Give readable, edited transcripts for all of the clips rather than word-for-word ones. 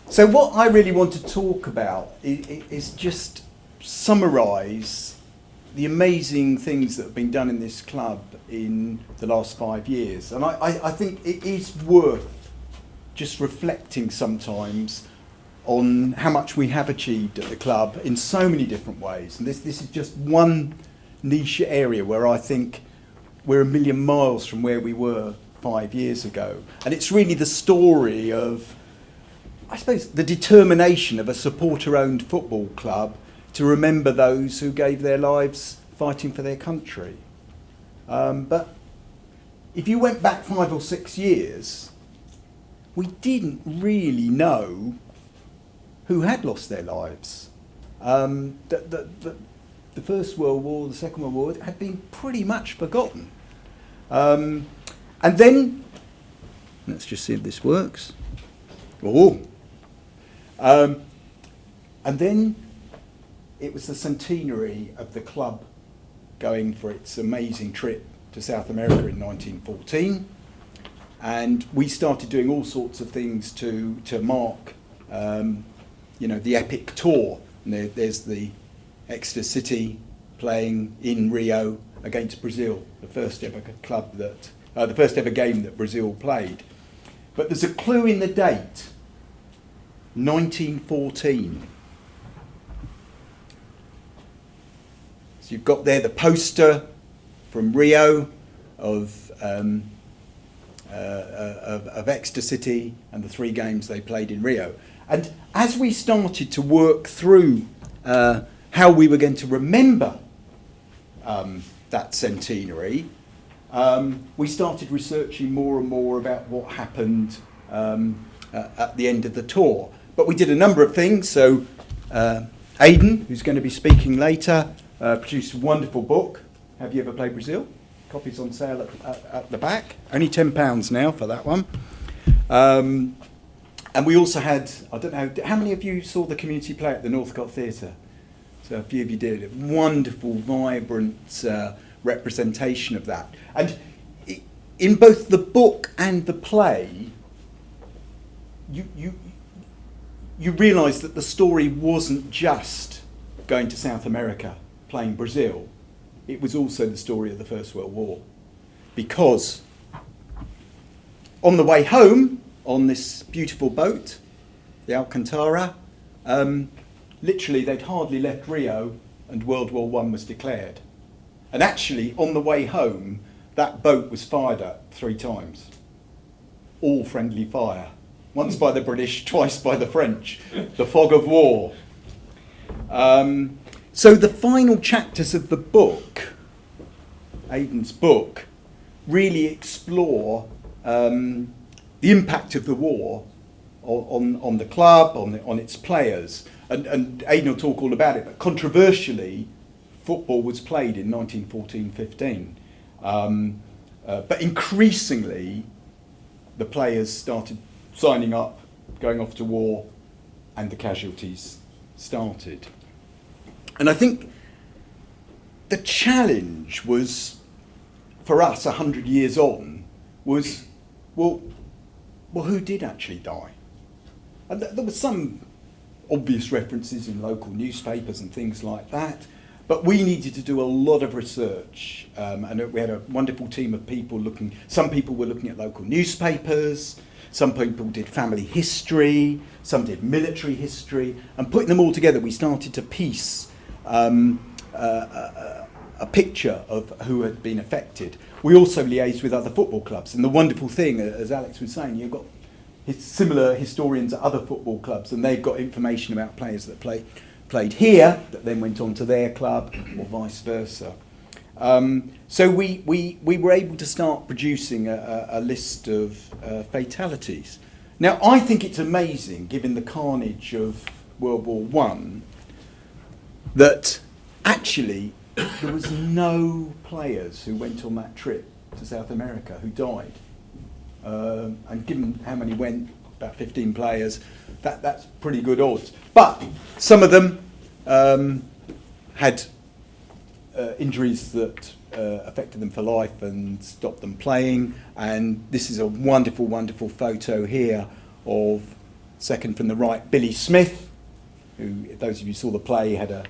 So what I really want to talk about is just summarise the amazing things that have been done in this club in the last 5 years. And I think it is worth just reflecting sometimes on how much we have achieved at the club in so many different ways. And this is just one niche area where I think we're a million miles from where we were 5 years ago. And it's really the story of, I suppose, the determination of a supporter-owned football club to remember those who gave their lives fighting for their country. But if you went back 5 or 6 years, we didn't really know who had lost their lives. The First World War, the Second World War had been pretty much forgotten. And then, let's just see if this works. Oh. And then it was the centenary of the club going for its amazing trip to South America in 1914. And we started doing all sorts of things to mark, the epic tour. And there's the Exeter City playing in Rio against Brazil, the first ever game that Brazil played. But there's a clue in the date, 1914. So you've got there the poster from Rio of Exeter City and the 3 games they played in Rio. And as we started to work through how we were going to remember that centenary, we started researching more and more about what happened at the end of the tour. But we did a number of things. So Aidan, who's going to be speaking later, produced a wonderful book, Have You Ever Played Brazil? Copies on sale at the back. Only £10 now for that one. And we also had, I don't know, how many of you saw the community play at the Northcote Theatre? So a few of you did. A wonderful, vibrant representation of that. And in both the book and the play, you realise that the story wasn't just going to South America, playing Brazil. It was also the story of the First World War. Because on the way home, on this beautiful boat, the Alcantara, literally they'd hardly left Rio and World War I was declared. And actually, on the way home, that boat was fired at 3 times. All friendly fire. Once by the British, twice by the French. The fog of war. So the final chapters of the book, Aidan's book, really explore the impact of the war on the club, on its players. And Aidan will talk all about it, but controversially, football was played in 1914-15. But increasingly, the players started signing up, going off to war, and the casualties started. And I think the challenge was, for us 100 years on, was, well, who did actually die? And there were some obvious references in local newspapers and things like that, but we needed to do a lot of research, and we had a wonderful team of people looking. Some people were looking at local newspapers, some people did family history, some did military history, and putting them all together, we started to piece a picture of who had been affected. We also liaised with other football clubs, and the wonderful thing, as Alex was saying, you've got similar historians at other football clubs, and they've got information about players that played here that then went on to their club, or vice versa. So we were able to start producing a list of fatalities. Now, I think it's amazing, given the carnage of World War I, that actually there was no players who went on that trip to South America who died. And given how many went, about 15 players, that's pretty good odds. But some of them had injuries that affected them for life and stopped them playing. And this is a wonderful, wonderful photo here of Second from the right, Billy Smith, who, if those of you who saw the play, had a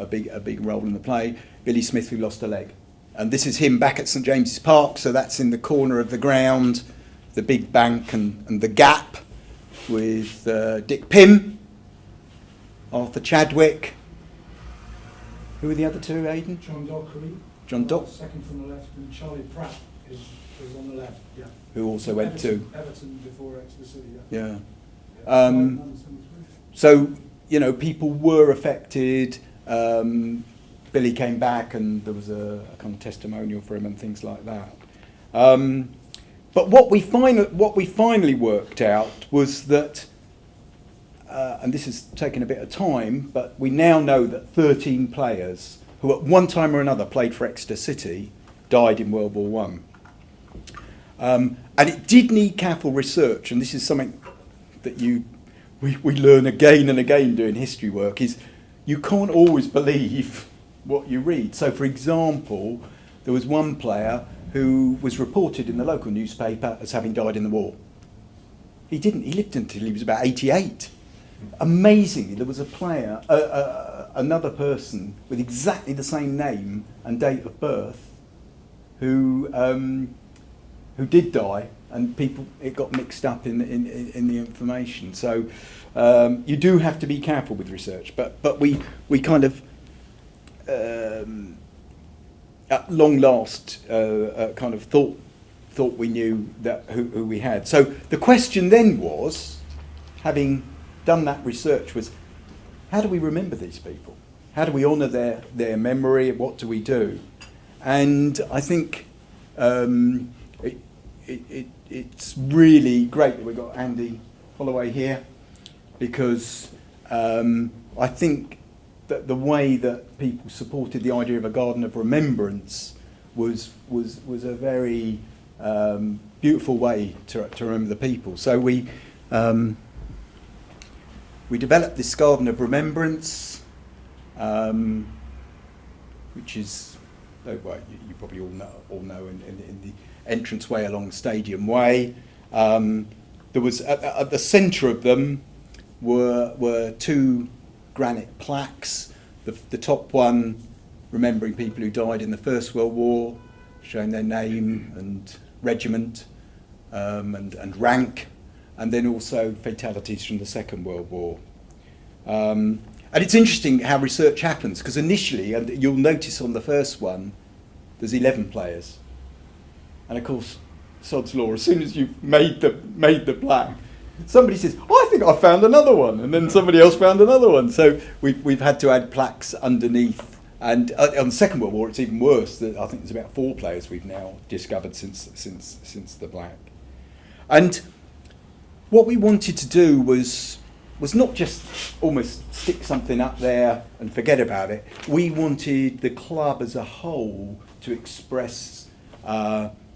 big role in the play. Billy Smith, who lost a leg. And this is him back at St James's Park, so that's in the corner of the ground, the big bank and the gap, with Dick Pym, Arthur Chadwick. Who are the other two, Aidan? John Dockery. John Dock. Second from the left, and Charlie Pratt is on the left. Yeah. Who also went to Everton before Exeter City. Yeah. Yeah. So, you know, people were affected. Billy came back, and there was a kind of testimonial for him and things like that. But what we finally worked out was that, and this has taken a bit of time, but we now know that 13 players who at one time or another played for Exeter City died in World War One. And it did need careful research, and this is something that we learn again and again doing history work, is you can't always believe what you read. So, for example, there was one player who was reported in the local newspaper as having died in the war. He didn't. He lived until he was about 88. Amazingly, there was a player, another person with exactly the same name and date of birth, who did die, and it got mixed up in the information. So you do have to be careful with research, but we kind of at long last kind of thought we knew that who we had. So the question then was, having done that research, was how do we remember these people? How do we honour their memory? What do we do? And I think it's really great that we've got Andy Holloway here, because I think that the way that people supported the idea of a garden of remembrance was a very beautiful way to remember the people. So we developed this garden of remembrance, which is, well, you probably all know in the entranceway along Stadium Way. There was at the centre of them were two granite plaques. The top one remembering people who died in the First World War, showing their name and regiment and rank, and then also fatalities from the Second World War. And it's interesting how research happens, because initially, and you'll notice on the first one, there's 11 players. And of course, sod's law, as soon as you've made the plaque, somebody says, "Oh, I think I found another one," and then somebody else found another one. So we've had to add plaques underneath. And on the Second World War, it's even worse. I think there's about 4 players we've now discovered since the plaque. And what we wanted to do was not just almost stick something up there and forget about it. We wanted the club as a whole to express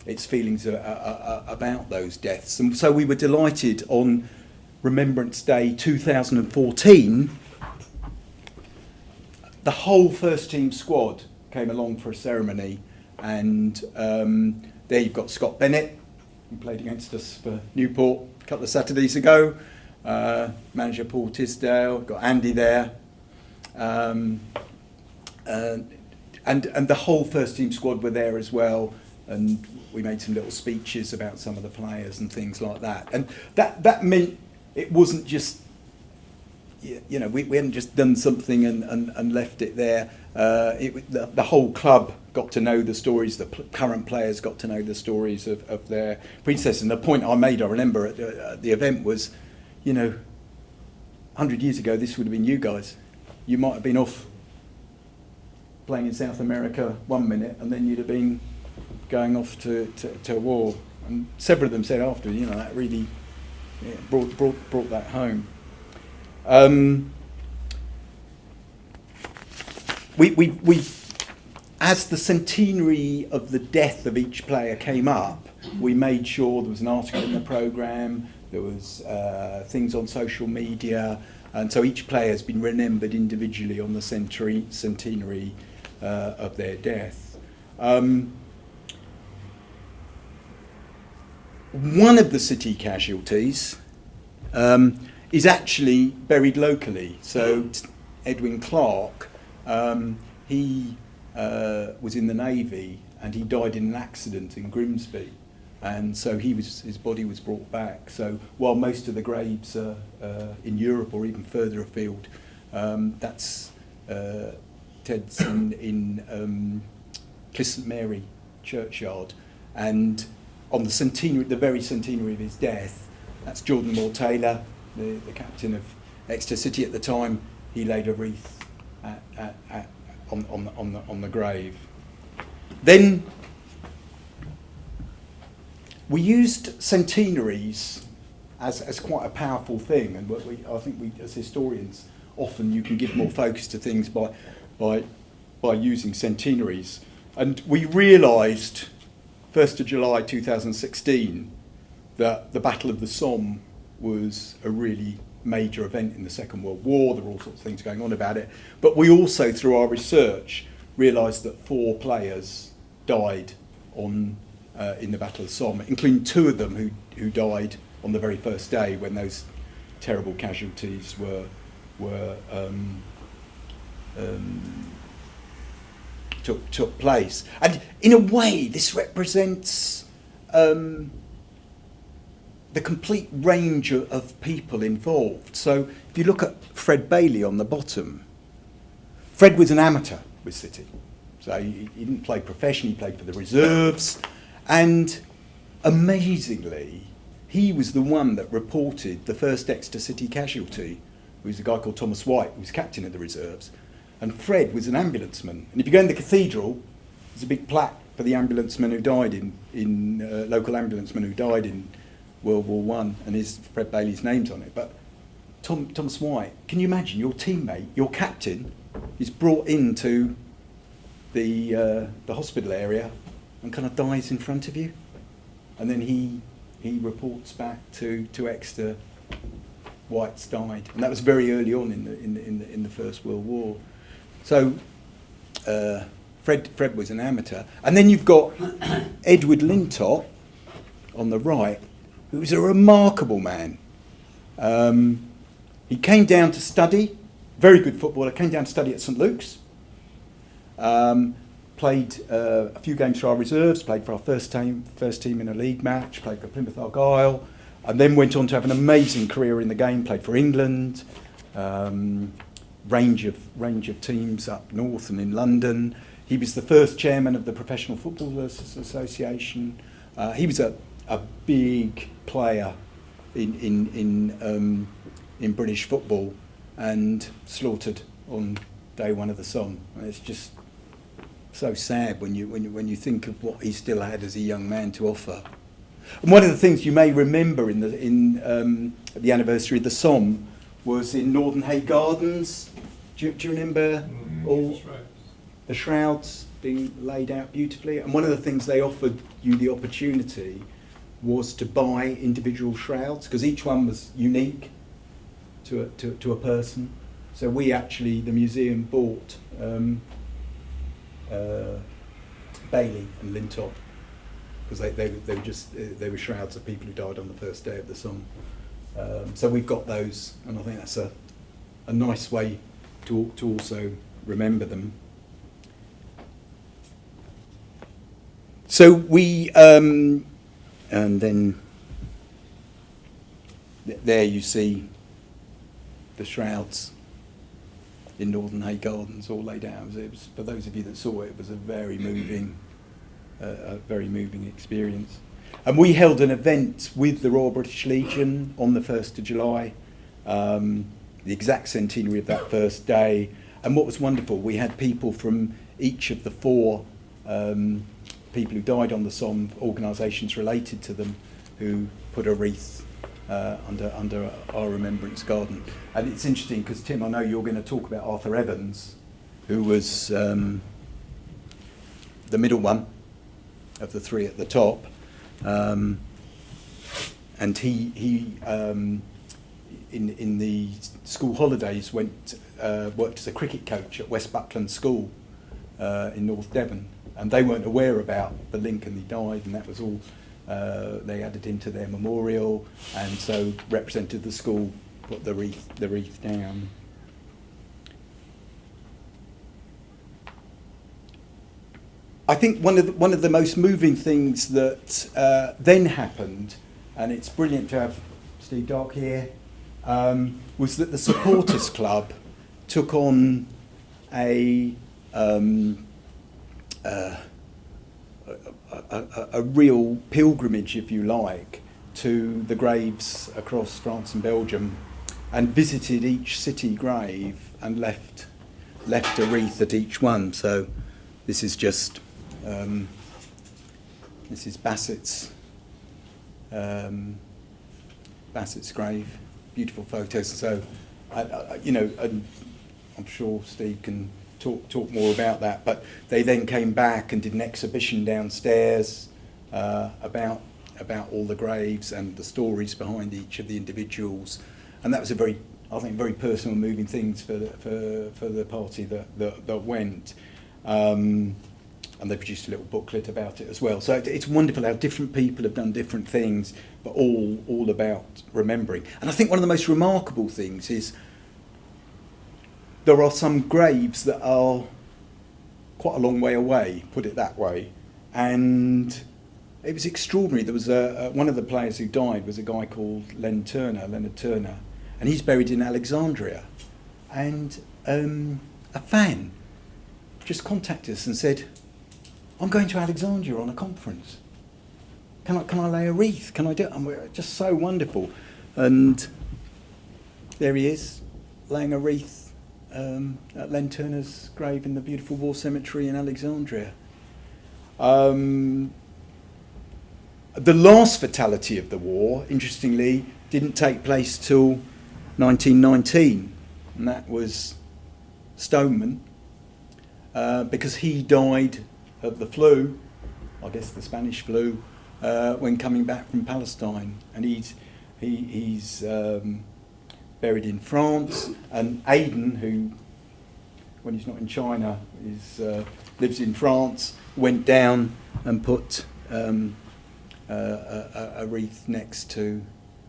its feelings about those deaths. And so we were delighted on Remembrance Day 2014, the whole first team squad came along for a ceremony, and there you've got Scott Bennett, who played against us for Newport a couple of Saturdays ago, manager Paul Tisdale, got Andy there, and the whole first team squad were there as well, and we made some little speeches about some of the players and things like that. And that meant it wasn't just, you know, we hadn't just done something and left it there. The whole club got to know the stories, the current players got to know the stories of their predecessors. And the point I made, I remember at the event, was, you know, 100 years ago this would have been you guys. You might have been off playing in South America one minute, and then you'd have been going off to war. And several of them said after, you know, that really brought that home. We as the centenary of the death of each player came up, we made sure there was an article in the programme, there was things on social media, and so each player has been remembered individually on the centenary of their death. One of the city casualties is actually buried locally. So Edwin Clark, he was in the Navy and he died in an accident in Grimsby. And so his body was brought back. So while most of the graves are in Europe or even further afield, that's Ted's in Cliff St Mary churchyard. And on the centenary, the very centenary of his death, that's Jordan Moore Taylor, the captain of Exeter City at the time. He laid a wreath on the grave. Then we used centenaries as quite a powerful thing, and I think we as historians often you can give more focus to things by using centenaries. And we realised 1st of July 2016 that the Battle of the Somme was a really major event in the Second World War. There were all sorts of things going on about it. But we also, through our research, realised that 4 players died in the Battle of the Somme, including 2 of them who died on the very first day when those terrible casualties took place. And in a way, this represents the complete range of people involved. So if you look at Fred Bailey on the bottom, Fred was an amateur with City. So he didn't play professionally, he played for the reserves. And amazingly, he was the one that reported the first Exeter City casualty. It was a guy called Thomas White, who was captain of the reserves. And Fred was an ambulanceman. And if you go in the cathedral, there's a big plaque for the ambulanceman who died local ambulanceman who died in World War One, and Fred Bailey's name's on it. But Thomas White, can you imagine your teammate, your captain, is brought into the hospital area and kind of dies in front of you, and then he reports back to Exeter, White's died, and that was very early on in the First World War. So Fred was an amateur, and then you've got Edward Lintop on the right, who was a remarkable man. He came down to study, very good footballer, came down to study at St Luke's, played a few games for our reserves, played for our first team in a league match, played for Plymouth Argyle, and then went on to have an amazing career in the game, played for England, range of teams up north and in London. He was the first chairman of the Professional Footballers Association. He was a big player in British football, and slaughtered on day one of the Somme. And it's just so sad when you think of what he still had as a young man to offer. And one of the things you may remember at the anniversary of the Somme was in Northern Hay Gardens. Do you remember all the shrouds being laid out beautifully? And one of the things they offered you the opportunity was to buy individual shrouds, because each one was unique to a person. So we actually, the museum bought Bailey and Lintop, because they were shrouds of people who died on the first day of the Somme. So we've got those, and I think that's a nice way to also remember them. So we, and then there you see the shrouds in Northern Hay Gardens all laid out. It was, for those of you that saw it, it was a very moving experience. And we held an event with the Royal British Legion on the 1st of July, the exact centenary of that first day. And what was wonderful, we had people from each of the 4 people who died on the Somme, organisations related to them, who put a wreath under our remembrance garden. And it's interesting because, Tim, I know you're going to talk about Arthur Evans, who was the middle one of the 3 at the top. And he in the school holidays worked as a cricket coach at West Buckland School in North Devon, and they weren't aware about the link, and he died, and that was all they added into their memorial, and so represented the school put the wreath down. I think one of the most moving things that then happened, and it's brilliant to have Steve Dark here, was that the supporters club took on a real pilgrimage, if you like, to the graves across France and Belgium, and visited each city grave and left a wreath at each one. So this is just this is Bassett's grave. Beautiful photos. So and I'm sure Steve can talk more about that. But they then came back and did an exhibition downstairs about all the graves and the stories behind each of the individuals, and that was a very personal, moving things for the party that went. And they produced a little booklet about it as well. So it's wonderful how different people have done different things, but all about remembering. And I think one of the most remarkable things is there are some graves that are quite a long way away, put it that way. And it was extraordinary. There was one of the players who died was a guy called Leonard Turner, and he's buried in Alexandria. And a fan just contacted us and said, I'm going to Alexandria on a conference. Can I lay a wreath? Can I do it? And we're just so wonderful. And there he is, laying a wreath at Len Turner's grave in the beautiful war cemetery in Alexandria. The last fatality of the war, interestingly, didn't take place till 1919, and that was Stoneman, because he died of the flu, I guess the Spanish flu, when coming back from Palestine, and he's buried in France. And Aidan, who, when he's not in China, lives in France, went down and put a wreath next to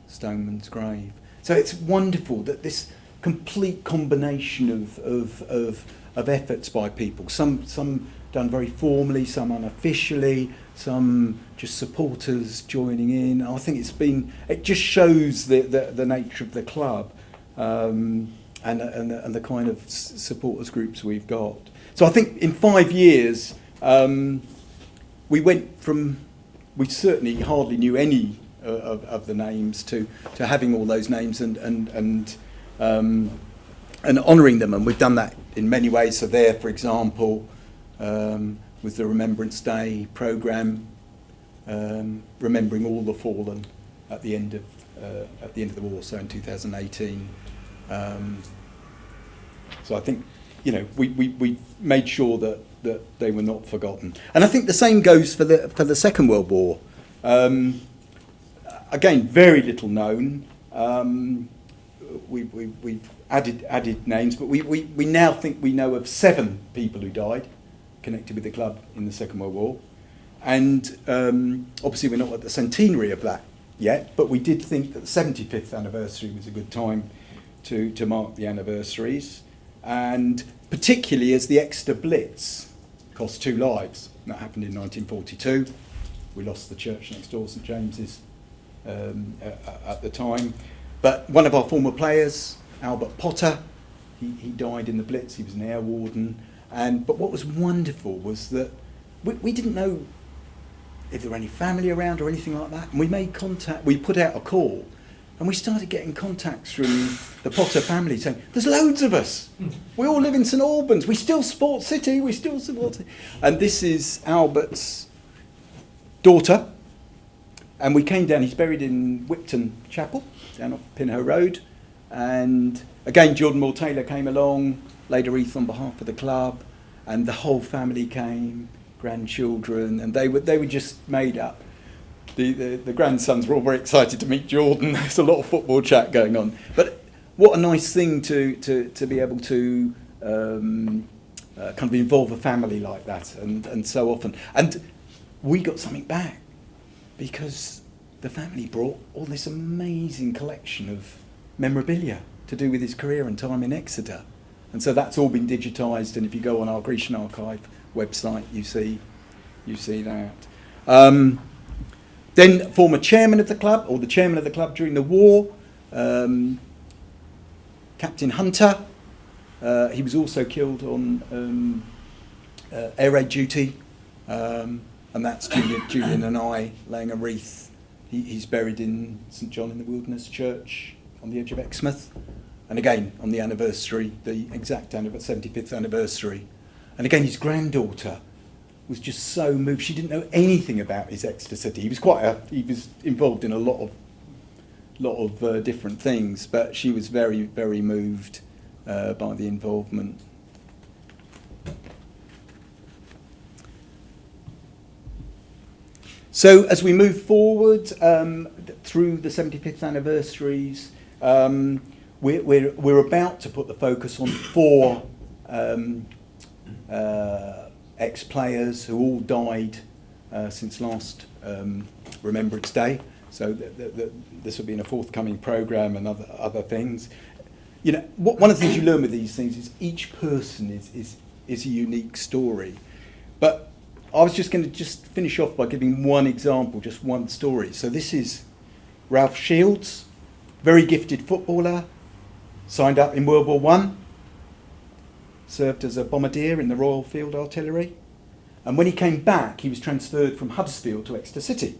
Stoneman's grave. So it's wonderful that this complete combination of efforts by people, some done very formally, some unofficially, some just supporters joining in. I think it just shows the nature of the club and the kind of supporters groups we've got. So I think in 5 years we went from, we certainly hardly knew any of the names to having all those names and honouring them, and we've done that in many ways. So there, for example, with the Remembrance Day programme, remembering all the fallen at the end of the war, so in 2018. So I think we made sure that they were not forgotten, and I think the same goes for the Second World War. Again, very little known. We've added names, but we now think we know of 7 people who died connected with the club in the Second World War. And obviously we're not at the centenary of that yet, but we did think that the 75th anniversary was a good time to mark the anniversaries, and particularly as the Exeter Blitz cost 2 lives. That happened in 1942. We lost the church next door, St James's, at the time. But one of our former players, Albert Potter, he died in the Blitz. He was an air warden. But what was wonderful was that we didn't know if there were any family around or anything like that. And we made contact. We put out a call, and we started getting contacts from the Potter family saying, "There's loads of us. We all live in St Albans. We still support City. We still support City." And this is Albert's daughter. And we came down. He's buried in Whipton Chapel, down off Pinhoe Road. And again, Jordan Moore Taylor came along, laid a wreath on behalf of the club, and the whole family came, grandchildren, and they were just made up. The grandsons were all very excited to meet Jordan. There's a lot of football chat going on. But what a nice thing to be able to kind of involve a family like that, and so often. And we got something back, because the family brought all this amazing collection of memorabilia to do with his career and time in Exeter. And so that's all been digitised, and if you go on our Grecian Archive website, you see that. Then former chairman of the club, or the chairman of the club during the war, Captain Hunter. He was also killed on air raid duty, and that's Julian and I laying a wreath. He's buried in St John in the Wilderness Church on the edge of Exmouth, and again on the anniversary, the exact 75th anniversary. And again, his granddaughter was just so moved. She didn't know anything about his Exeter City. He was involved in a lot of different things, but she was very, very moved by the involvement. So as we move forward through the 75th anniversaries, we're about to put the focus on 4 ex-players who all died since last Remembrance Day. So this will be in a forthcoming programme and other things. You know, one of the things you learn with these things is each person is a unique story. But I was just going to finish off by giving one example, just one story. So this is Ralph Shields, very gifted footballer, signed up in World War One, served as a bombardier in the Royal Field Artillery. And when he came back, he was transferred from Huddersfield to Exeter City.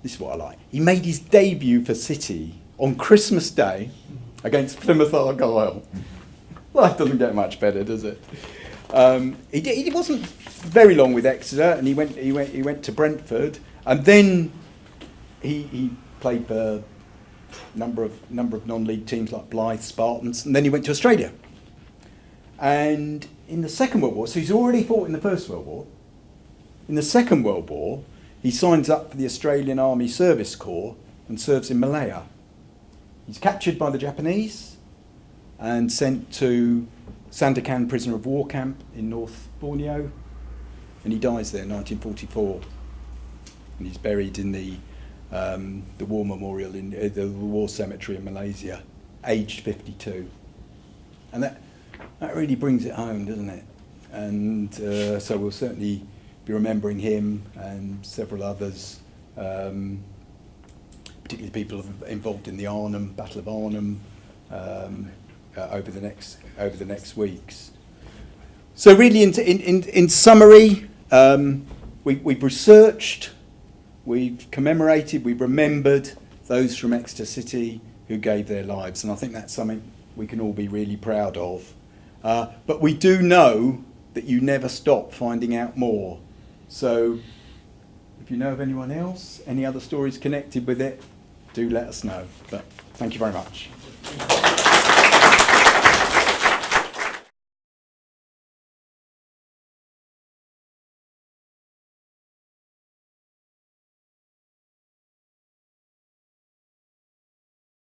This is what I like. He made his debut for City on Christmas Day against Plymouth Argyle. Life doesn't get much better, does it? He wasn't very long with Exeter, and he went to Brentford, and then he played for a number of non-league teams like Blyth, Spartans, and then he went to Australia. And in the Second World War, so he's already fought in the First World War. In the Second World War, he signs up for the Australian Army Service Corps and serves in Malaya. He's captured by the Japanese and sent to Sandakan prisoner of war camp in North Borneo, and he dies there in 1944. And he's buried in the war memorial in the war cemetery in Malaysia, aged 52. And that really brings it home, doesn't it? And so we'll certainly be remembering him and several others, particularly people involved in the Battle of Arnhem, over the next weeks. So really, in summary, we've researched, we've commemorated, we've remembered those from Exeter City who gave their lives, and I think that's something we can all be really proud of. But we do know that you never stop finding out more. So if you know of anyone else, any other stories connected with it, do let us know. But thank you very much.